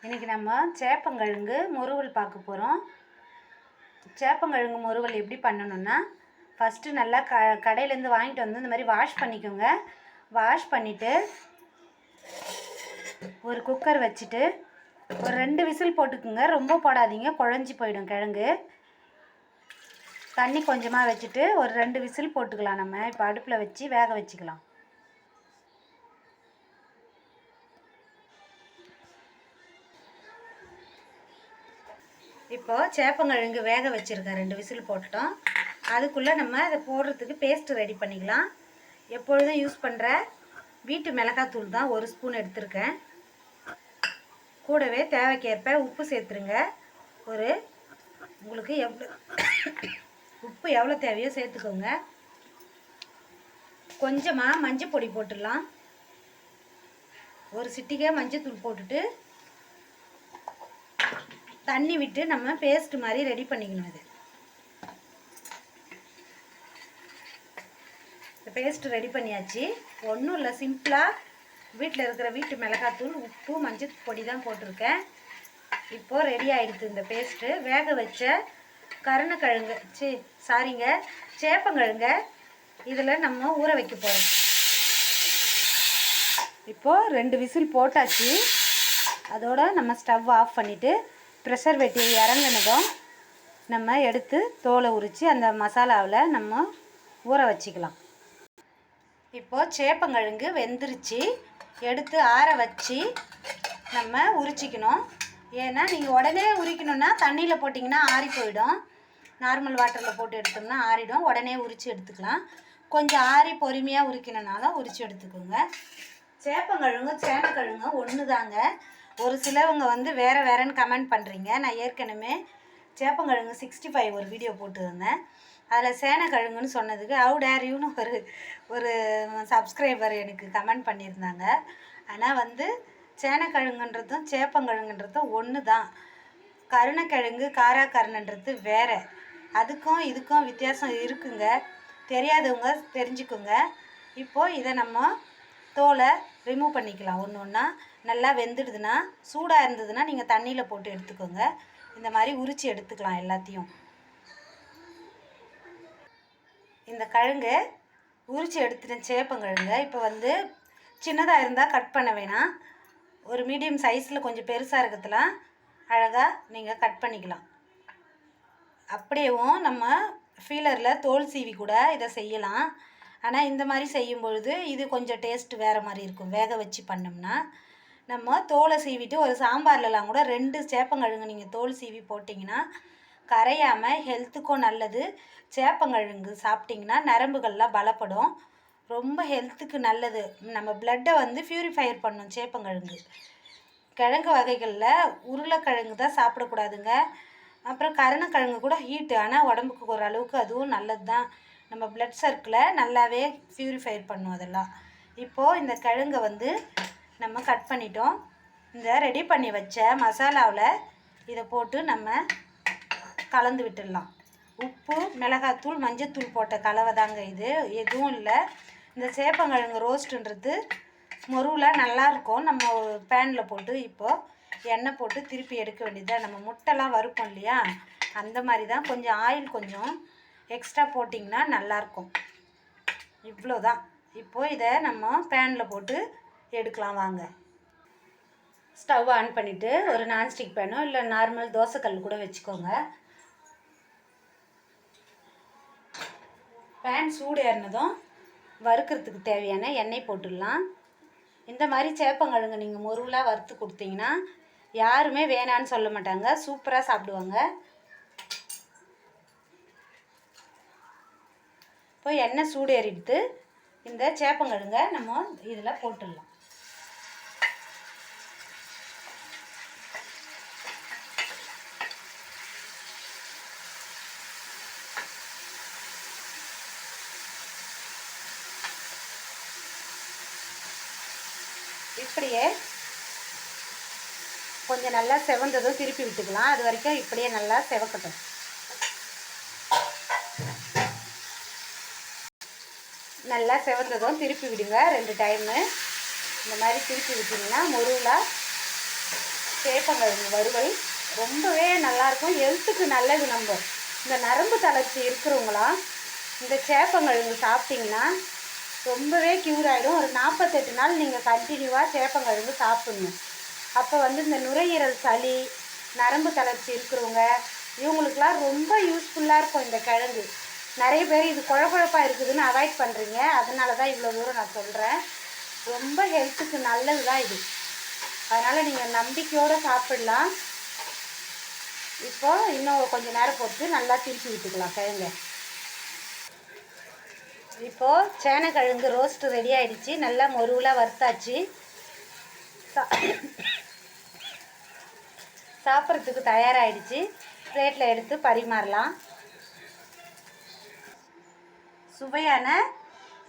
இன்றைக்கி நம்ம சேப்பங்கிழங்கு முறுவல் பார்க்க போகிறோம். சேப்பங்கிழங்கு முறுவல் எப்படி பண்ணணுன்னா, ஃபஸ்ட்டு நல்லா கடையிலேருந்து வாங்கிட்டு வந்து இந்த மாதிரி வாஷ் பண்ணிக்கோங்க. வாஷ் பண்ணிவிட்டு ஒரு குக்கர் வச்சுட்டு ஒரு 2 விசில் போட்டுக்குங்க. ரொம்ப போடாதீங்க, குழஞ்சி போயிடும் கிழங்கு. தண்ணி கொஞ்சமாக வச்சுட்டு ஒரு 2 விசில் போட்டுக்கலாம். நம்ம இப்போ அடுப்பில் வச்சு வேக வச்சுக்கலாம். இப்போது சேப்பங்கிழங்கு வேக வச்சுருக்கேன், 2 விசில் போட்டுட்டோம். அதுக்குள்ளே நம்ம அதை போடுறதுக்கு பேஸ்ட்டு ரெடி பண்ணிக்கலாம். எப்பொழுதும் யூஸ் பண்ணுற வீட்டு மிளகாத்தூள் தான் 1 ஸ்பூன் எடுத்திருக்கேன். கூடவே தேவைக்கேற்ப உப்பு சேர்த்துருங்க. உங்களுக்கு உப்பு எவ்வளோ தேவையோ சேர்த்துக்கோங்க. கொஞ்சமாக மஞ்சள் பொடி போட்டுடலாம். ஒரு சிட்டிகை மஞ்சள் தூள் போட்டுட்டு தண்ணி விட்டு நம்ம பேஸ்ட் மாதிரி ரெடி பண்ணிக்கணும். இது பேஸ்ட் ரெடி பண்ணியாச்சு. ஒன்றும் இல்லை, சிம்பிளாக வீட்டில் இருக்கிற வீட்டு மிளகாத்தூள், உப்பு, மஞ்சள் பொடி தான் போட்டிருக்கேன். இப்போது ரெடி ஆகிடுது இந்த பேஸ்ட்டு. வேக வச்ச கருணக்கிழங்கு சேப்பங்கிழங்க இதில் நம்ம ஊற வைக்க போகிறோம். இப்போது 2 விசில் போட்டாச்சு. அதோட நம்ம ஸ்டவ் ஆஃப் பண்ணிவிட்டு ப்ரெஷர் வெட்டி இறங்கினதும் நம்ம எடுத்து தோலை உரித்து அந்த மசாலாவில் நம்ம ஊற வச்சுக்கலாம். இப்போது சேப்பங்கிழங்கு வெந்துருச்சு. எடுத்து ஆற வச்சு நம்ம உரிச்சிக்கணும். ஏன்னா நீங்கள் உடனே உரிக்கணுன்னா தண்ணியில் போட்டிங்கன்னா ஆறி போயிடும். நார்மல் வாட்டரில் போட்டு எடுத்தோம்னா ஆறிடும். உடனே உரித்து எடுத்துக்கலாம். கொஞ்சம் ஆறி பொறுமையாக உரிக்கணுனாலும் உரித்து எடுத்துக்கோங்க. சேப்பங்கிழங்கும் சேனக்கிழங்கும் ஒன்று தாங்க. ஒரு சிலவங்க வேறுன்னு கமெண்ட் பண்ணுறீங்க. நான் ஏற்கனவே சேப்பங்கிழங்கு 65 ஒரு வீடியோ போட்டுருந்தேன். அதில் சேனக்கிழங்குன்னு சொன்னதுக்கு ஹவு டேர் யூன்னு ஒரு சப்ஸ்கிரைபர் எனக்கு கமெண்ட் பண்ணியிருந்தாங்க. ஆனால் சேனக்கிழங்குன்றதும் சேப்பங்கிழங்குன்றதும் ஒன்று தான். கருணக்கிழங்கு காராக்கருணன்றது வேறு. அதுக்கும் இதுக்கும் வித்தியாசம் இருக்குங்க. தெரியாதவங்க தெரிஞ்சுக்குங்க. இப்போது இதை நம்ம தோலை ரிமூவ் பண்ணிக்கலாம். ஒன்று ஒன்றா நல்லா வெந்துடுதுன்னா, சூடாக இருந்ததுன்னா நீங்கள் தண்ணியில் போட்டு எடுத்துக்கோங்க. இந்த மாதிரி உரித்து எடுத்துக்கலாம் எல்லாத்தையும். இந்த கிழங்கு உரித்து எடுத்துட்டேன் சேப்பங்கிழங்கு. இப்போ சின்னதாக இருந்தால் கட் பண்ண வேணாம். ஒரு மீடியம் சைஸில் கொஞ்சம் பெருசாக இருக்கிறதுலாம் அழகாக நீங்கள் கட் பண்ணிக்கலாம். அப்படியேவும் நம்ம ஃபீலரில் தோல் சீவி கூட இதை செய்யலாம். ஆனால் இந்த மாதிரி செய்யும் பொழுது இது கொஞ்சம் டேஸ்ட்டு வேறு மாதிரி இருக்கும். வேக வச்சு பண்ணோம்னா நம்ம தோலை சீவிட்டு ஒரு சாம்பார்லலாம் கூட 2 சேப்பங்கிழங்கு நீங்கள் தோல் சீவி போட்டிங்கன்னா கரையாமல் ஹெல்த்துக்கும் நல்லது. சேப்பங்கிழங்கு சாப்பிட்டிங்கன்னா நரம்புகள்லாம் பலப்படும். ரொம்ப ஹெல்த்துக்கு நல்லது. நம்ம பிளட்டை ப்யூரிஃபையர் பண்ணும் சேப்பங்கிழங்கு. கிழங்கு வகைகளில் உருளைக்கிழங்கு தான் சாப்பிடக்கூடாதுங்க. அப்புறம் கருணக்கிழங்கு கூட ஹீட்டு, ஆனால் உடம்புக்கு ஓரளவுக்கு அதுவும் நல்லது தான். நம்ம பிளட் சர்க்கிளை நல்லாவே ப்யூரிஃபையர் பண்ணும் அதெல்லாம். இப்போது இந்த கிழங்கை நம்ம கட் பண்ணிட்டோம். இந்த ரெடி பண்ணி வச்ச மசாலாவில் இதை போட்டு நம்ம கலந்து விட்டுடலாம். உப்பு, மிளகாத்தூள், மஞ்சத்தூள் போட்ட கலவை தாங்க இது, எதுவும் இல்லை. இந்த சேப்பங்கிழங்கு ரோஸ்ட்டுன்றது முறுவலாக நல்லாயிருக்கும். நம்ம பேனில் போட்டு இப்போது எண்ணெய் போட்டு திருப்பி எடுக்க வேண்டியதுதான். நம்ம முட்டைலாம் வறுப்போம் இல்லையா, அந்த மாதிரி தான். கொஞ்சம் ஆயில் கொஞ்சம் எக்ஸ்ட்ரா போட்டிங்கன்னா நல்லாயிருக்கும். இவ்வளோதான். இப்போது இதை நம்ம பேனில் போட்டு எடுக்கலாம் வாங்க. ஸ்டவ் ஆன் பண்ணிவிட்டு ஒரு நான்ஸ்டிக் பேனோ இல்லை நார்மல் தோசைக்கல் கூட வச்சுக்கோங்க. பேன் சூடு ஏறினதும் வறுக்கிறதுக்கு தேவையான எண்ணெய் போட்டுடலாம். இந்த மாதிரி சேப்பங்கிழங்கு நீங்கள் முறுவலாக வறுத்து கொடுத்தீங்கன்னா யாருமே வேணான்னு சொல்ல மாட்டாங்க, சூப்பராக சாப்பிடுவாங்க. இப்போ எண்ணெய் சூடு ஏறிடுத்து. இந்த சேப்பங்கிழங்க நம்ம இதில் போட்டுடலாம். இப்படியே கொஞ்சம் நல்லா செவந்ததும் திருப்பி விட்டுக்கலாம். அது வரைக்கும் இப்படியே நல்லா செவக்கட்டும். நல்லா செவந்ததும் திருப்பி விடுங்க 2 டைமு. இந்த மாதிரி திருப்பி விட்டிங்கன்னா முறுவலாக சேப்பங்கிழங்கு வறுவல் ரொம்பவே நல்லாயிருக்கும், ஹெல்த்துக்கு நல்லது. நம்ம இந்த நரம்பு தளர்ச்சி இருக்கிறவங்களாம் இந்த சேப்பங்கிழங்கு சாப்பிட்டிங்கன்னா ரொம்பவே க்யூர் ஆகிடும். ஒரு 48 நாள் நீங்கள் கண்டினியூவாக சேப்பங்கிழங்கு சாப்பிட்ணும். அப்போ இந்த நுரையீரல் சளி, நரம்பு தளர்ச்சி இருக்கிறவங்க இவங்களுக்கெல்லாம் ரொம்ப யூஸ்ஃபுல்லாக இருக்கும் இந்த கிழங்கு. நிறைய பேர் இது குழப்பாக இருக்குதுன்னு அவாய்ட் பண்ணுறீங்க, அதனால தான் இவ்வளோ தூரம் நான் சொல்கிறேன். ரொம்ப ஹெல்த்துக்கு நல்லது தான் இது, அதனால் நீங்கள் நம்பிக்கையோடு சாப்பிடலாம். இப்போது இன்னும் கொஞ்சம் நேரம் போட்டு நல்லா திருப்பி விட்டுக்கலாம் கிழங்க. இப்போது சேனக்கிழங்கு ரோஸ்ட்டு ரெடி ஆகிடுச்சு, நல்லா மொருவலாக வறுத்தாச்சு. சாப்பிட்றதுக்கு தயாராகிடுச்சு. பிளேட்டில் எடுத்து பரிமாறலாம். சுவையான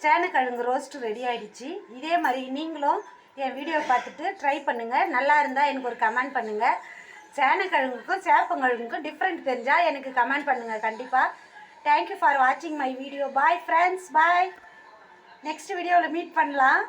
சேனக்கிழங்கு ரோஸ்ட்டு ரெடி ஆகிடுச்சு. இதே மாதிரி நீங்களும் என் வீடியோ பார்த்துட்டு ட்ரை பண்ணுங்கள். நல்லா இருந்தால் எனக்கு ஒரு கமெண்ட் பண்ணுங்கள். சேனக்கிழங்குக்கும் சேப்பங்கிழங்குக்கும் டிஃப்ரெண்ட் தெரிஞ்சால் எனக்கு கமெண்ட் பண்ணுங்கள் கண்டிப்பாக. தேங்க்யூ ஃபார் வாட்சிங் my video. Bye friends, bye. Next வீடியோவில் மீட் பண்ணலாம்.